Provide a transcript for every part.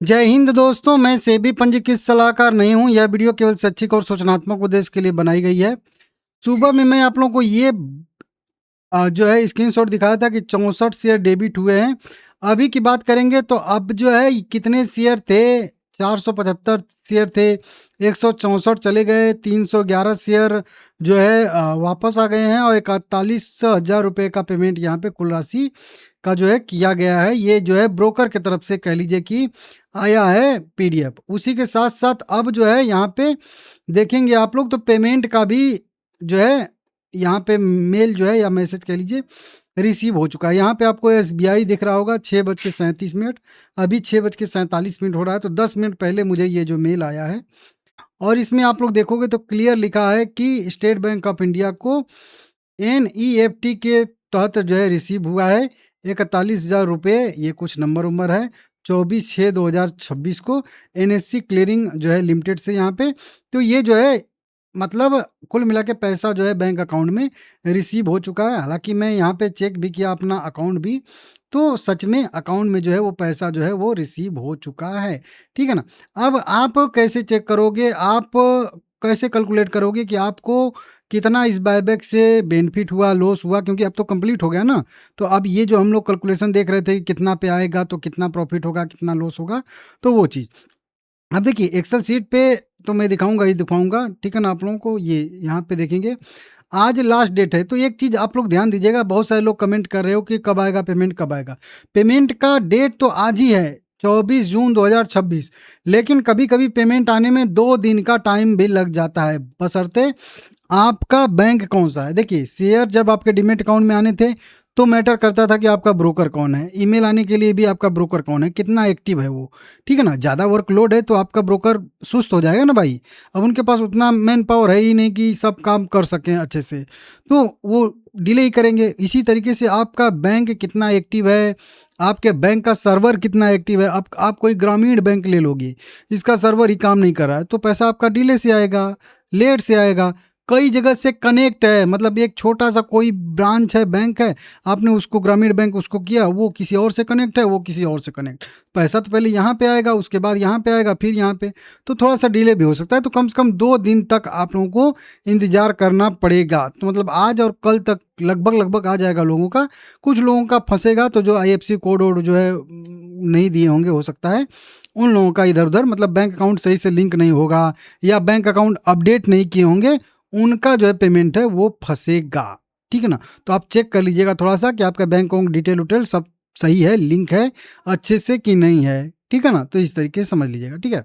जय हिंद दोस्तों, मैं सेबी पंजीकृत सलाहकार नहीं हूँ। यह वीडियो केवल शैक्षिक और सूचनात्मक उद्देश्य के लिए बनाई गई है। सुबह में मैं आप लोगों को ये जो है स्क्रीनशॉट दिखाया था कि 64 शेयर डेबिट हुए हैं। अभी की बात करेंगे तो अब जो है कितने शेयर थे, 475 शेयर थे, 164 चले गए, 311 शेयर जो है वापस आ गए हैं और 41,000 रुपये का पेमेंट यहाँ पे कुल राशि का जो है किया गया है। ये जो है ब्रोकर की तरफ से कह लीजिए कि आया है पीडीएफ। उसी के साथ साथ अब जो है यहाँ पे देखेंगे आप लोग तो पेमेंट का भी जो है यहाँ पे मेल जो है या मैसेज कह लीजिए रिसीव हो चुका है। यहाँ पे आपको एसबीआई दिख रहा होगा 6:37। अभी 6:47 हो रहा है, तो 10 मिनट पहले मुझे ये जो मेल आया है और इसमें आप लोग देखोगे तो क्लियर लिखा है कि स्टेट बैंक ऑफ इंडिया को एनईएफटी के तहत जो है रिसीव हुआ है 41,000 रुपये। ये कुछ नंबर उम्बर है 24/6/2026 को एनएससी क्लियरिंग जो है लिमिटेड से यहाँ पे। तो ये जो है मतलब कुल मिला के पैसा जो है बैंक अकाउंट में रिसीव हो चुका है। हालांकि मैं यहाँ पे चेक भी किया अपना अकाउंट भी, तो सच में अकाउंट में जो है वो पैसा जो है वो रिसीव हो चुका है। ठीक है ना। अब आप कैसे चेक करोगे, आप कैसे कैलकुलेट करोगे कि आपको कितना इस बायबैक से बेनिफिट हुआ, लॉस हुआ, क्योंकि अब तो कंप्लीट हो गया ना। तो अब ये जो हम लोग कैलकुलेशन देख रहे थे कि कितना पे आएगा तो कितना प्रॉफिट होगा, कितना लॉस होगा, तो वो चीज़ अब देखिए एक्सेल शीट पे तो मैं दिखाऊंगा ही दिखाऊंगा। ठीक है ना। आप लोगों को ये यहाँ पे देखेंगे आज लास्ट डेट है। तो एक चीज़ आप लोग ध्यान दीजिएगा, बहुत सारे लोग कमेंट कर रहे हो कि कब आएगा पेमेंट, कब आएगा पेमेंट। का डेट तो आज ही है 24 जून 2026, लेकिन कभी कभी पेमेंट आने में 2 दिन का टाइम भी लग जाता है, बशर्ते आपका बैंक कौन सा है। देखिए शेयर जब आपके डीमेट अकाउंट में आने थे तो मैटर करता था कि आपका ब्रोकर कौन है, ईमेल आने के लिए भी आपका ब्रोकर कौन है, कितना एक्टिव है वो। ठीक है ना। ज़्यादा वर्कलोड है तो आपका ब्रोकर सुस्त हो जाएगा ना भाई। अब उनके पास उतना मैन पावर है ही नहीं कि सब काम कर सकें अच्छे से, तो वो डिले ही करेंगे। इसी तरीके से आपका बैंक कितना एक्टिव है, आपके बैंक का सर्वर कितना एक्टिव है। आप कोई ग्रामीण बैंक ले लोगे जिसका सर्वर ही काम नहीं कर रहा है, तो पैसा आपका डिले से आएगा, लेट से आएगा। कई जगह से कनेक्ट है, मतलब एक छोटा सा कोई ब्रांच है, बैंक है, आपने उसको ग्रामीण बैंक उसको किया, वो किसी और से कनेक्ट है, वो किसी और से कनेक्ट। पैसा तो पहले यहाँ पे आएगा, उसके बाद यहाँ पे आएगा, फिर यहाँ पे, तो थोड़ा सा डिले भी हो सकता है। तो कम से कम 2 दिन तक आप लोगों को इंतजार करना पड़ेगा। तो मतलब आज और कल तक लगभग लगभग आ जाएगा लोगों का। कुछ लोगों का फंसेगा, तो जो आईएफसी कोड और जो है नहीं दिए होंगे, हो सकता है उन लोगों का इधर उधर मतलब बैंक अकाउंट सही से लिंक नहीं होगा या बैंक अकाउंट अपडेट नहीं किए होंगे, उनका जो है पेमेंट है वो फंसेगा। ठीक है ना। तो आप चेक कर लीजिएगा थोड़ा सा कि आपका बैंक अकाउंट डिटेल उटेल सब सही है, लिंक है अच्छे से कि नहीं है। ठीक है ना। तो इस तरीके से समझ लीजिएगा। ठीक है।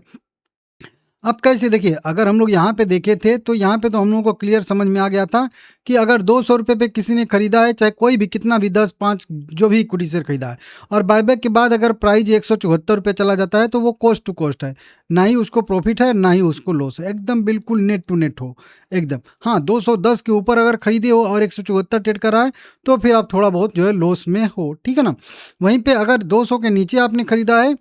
अब कैसे देखिए, अगर हम लोग यहाँ पे देखे थे तो यहाँ पे तो हम लोगों को क्लियर समझ में आ गया था कि अगर 200 रुपये पे किसी ने खरीदा है, चाहे कोई भी कितना भी 10, 5 जो भी इक्विटी शेयर खरीदा है, और बायबैक के बाद अगर प्राइस 174 रुपये चला जाता है, तो वो कॉस्ट टू कॉस्ट है, ना ही उसको प्रॉफिट है ना ही उसको लॉस है, एकदम बिल्कुल नेट टू नेट हो एकदम। हाँ, 210 के ऊपर अगर खरीदे हो और 174 ट्रेड कर रहा है तो फिर आप थोड़ा बहुत जो है लॉस में हो। ठीक है ना। वहीं पे अगर 200 के नीचे आपने खरीदा है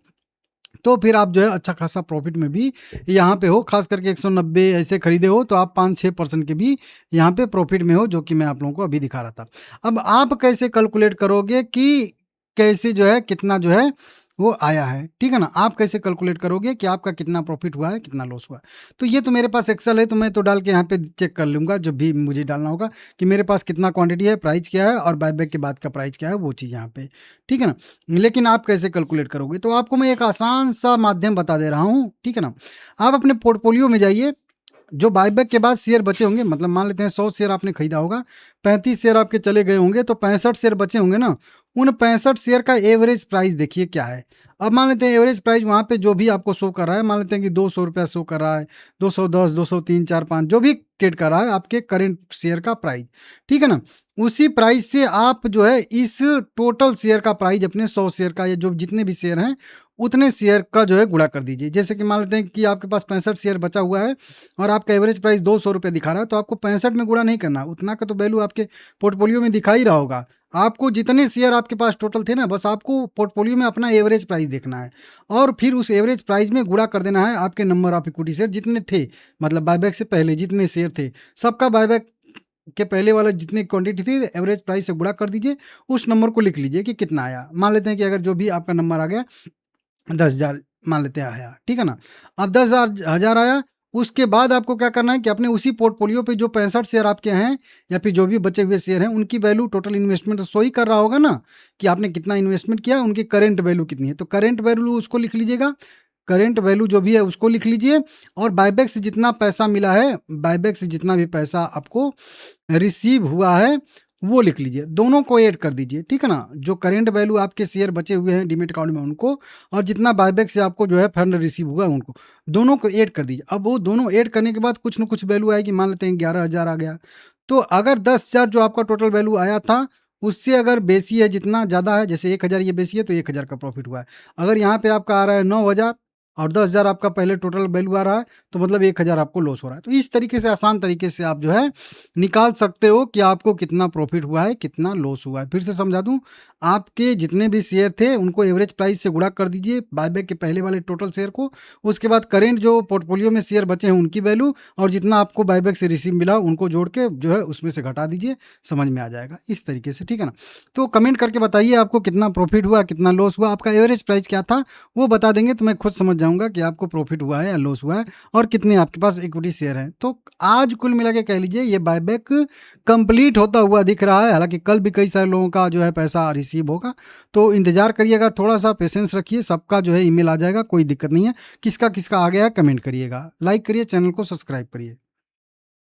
तो फिर आप जो है अच्छा खासा प्रॉफिट में भी यहाँ पे हो। खास करके 190 ऐसे खरीदे हो तो आप 5-6% के भी यहाँ पे प्रॉफिट में हो, जो कि मैं आप लोगों को अभी दिखा रहा था। अब आप कैसे कैलकुलेट करोगे कि कैसे जो है कितना जो है वो आया है। ठीक है ना। आप कैसे कैलकुलेट करोगे कि आपका कितना प्रॉफिट हुआ है, कितना लॉस हुआ है। तो ये तो मेरे पास एक्सेल है, तो मैं तो डाल के यहाँ पे चेक कर लूँगा जब भी मुझे डालना होगा कि मेरे पास कितना क्वांटिटी है, प्राइस क्या है और बायबैक के बाद का प्राइस क्या है, वो चीज़ यहाँ पे। ठीक है ना। लेकिन आप कैसे कैलकुलेट करोगे, तो आपको मैं एक आसान सा माध्यम बता दे रहा हूँ। ठीक है ना। आप अपने पोर्टफोलियो में जाइए, जो बायबैक के बाद शेयर बचे होंगे, मतलब मान लेते हैं 100 शेयर आपने खरीदा होगा, 35 शेयर आपके चले गए होंगे, तो 65 शेयर बचे होंगे ना। उन 65 शेयर का एवरेज प्राइस देखिए क्या है। अब मान लेते हैं एवरेज प्राइस वहाँ पे जो भी आपको शो कर रहा है, मान लेते हैं कि 200 रुपया शो कर रहा है, 210, 203, 4, 5 जो भी ट्रेड कर रहा है आपके करेंट शेयर का प्राइस। ठीक है ना। उसी प्राइस से आप जो है इस टोटल शेयर का प्राइस अपने 100 शेयर का या जो जितने भी शेयर हैं उतने शेयर का जो है गुणा कर दीजिए। जैसे कि मान लेते हैं कि आपके पास 65 शेयर बचा हुआ है और आपका एवरेज प्राइस 200 रुपये दिखा रहा है, तो आपको 65 में गुणा नहीं करना, उतना का तो वैल्यू आपके पोर्टफोलियो में दिखा ही रहा होगा। आपको जितने शेयर आपके पास टोटल थे ना, बस आपको पोर्टफोलियो में अपना एवरेज प्राइस देखना है और फिर उस एवरेज प्राइस में गुणा कर देना है आपके नंबर ऑफ इक्विटी शेयर जितने थे, मतलब बायबैक से पहले जितने शेयर थे सबका बायबैक के पहले वाला जितनी क्वांटिटी थी एवरेज प्राइस से गुणा कर दीजिए, उस नंबर को लिख लीजिए कि कितना आया। मान लेते हैं कि अगर जो भी आपका नंबर आ गया 10,000, मान लेते हैं आया, ठीक है ना। अब 10,000 आया, उसके बाद आपको क्या करना है कि अपने उसी पोर्टफोलियो पे जो 65 शेयर आपके हैं या फिर जो भी बचे हुए शेयर हैं उनकी वैल्यू टोटल इन्वेस्टमेंट शो ही कर रहा होगा ना कि आपने कितना इन्वेस्टमेंट किया, उनकी करेंट वैल्यू कितनी है। तो करेंट वैल्यू उसको लिख लीजिएगा, करेंट वैल्यू जो भी है उसको लिख लीजिए, और बायबैक से जितना पैसा मिला है, बायबैक से जितना भी पैसा आपको रिसीव हुआ है वो लिख लीजिए, दोनों को ऐड कर दीजिए, ठीक है ना। जो करेंट वैल्यू आपके शेयर बचे हुए हैं डीमेट अकाउंट में उनको, और जितना बायबैक से आपको जो है फंड रिसीव हुआ है उनको, दोनों को ऐड कर दीजिए। अब वो दोनों ऐड करने के बाद कुछ ना कुछ वैल्यू आएगी, मान लेते हैं 11,000 आ गया। तो अगर 10,000 जो आपका टोटल वैल्यू आया था उससे अगर बेसी है, जितना ज़्यादा है, जैसे 1,000 ये बेसी है तो 1,000 का प्रॉफिट हुआ है। अगर यहाँ पे आपका आ रहा है 9,000 और 10,000 आपका पहले टोटल वैल्यू आ रहा है, तो मतलब 1,000 आपको लॉस हो रहा है। तो इस तरीके से आसान तरीके से आप जो है निकाल सकते हो कि आपको कितना प्रॉफिट हुआ है, कितना लॉस हुआ है। फिर से समझा दूं, आपके जितने भी शेयर थे उनको एवरेज प्राइस से गुणा कर दीजिए बायबैक के पहले वाले टोटल शेयर को, उसके बाद करेंट जो पोर्टफोलियो में शेयर बचे हैं उनकी वैल्यू, और जितना आपको बायबैक से रिसीव मिला उनको जोड़ के जो है उसमें से घटा दीजिए, समझ में आ जाएगा इस तरीके से, ठीक है ना। तो कमेंट करके बताइए आपको कितना प्रॉफिट हुआ, कितना लॉस हुआ, आपका एवरेज प्राइस क्या था वो बता देंगे तो मैं खुद समझ जाऊंगा कि आपको प्रॉफिट हुआ है या लॉस हुआ है, और कितने आपके पास इक्विटी शेयर हैं। तो आज कुल मिला के कह लीजिए ये बायबैक कंप्लीट होता हुआ दिख रहा है, हालांकि कल भी कई सारे लोगों का जो है पैसा रिसीव होगा। तो इंतजार करिएगा, थोड़ा सा पेशेंस रखिए, सबका जो है ईमेल आ जाएगा, कोई दिक्कत नहीं है। किसका किसका आ गया है कमेंट करिएगा, लाइक करिए, चैनल को सब्सक्राइब करिए।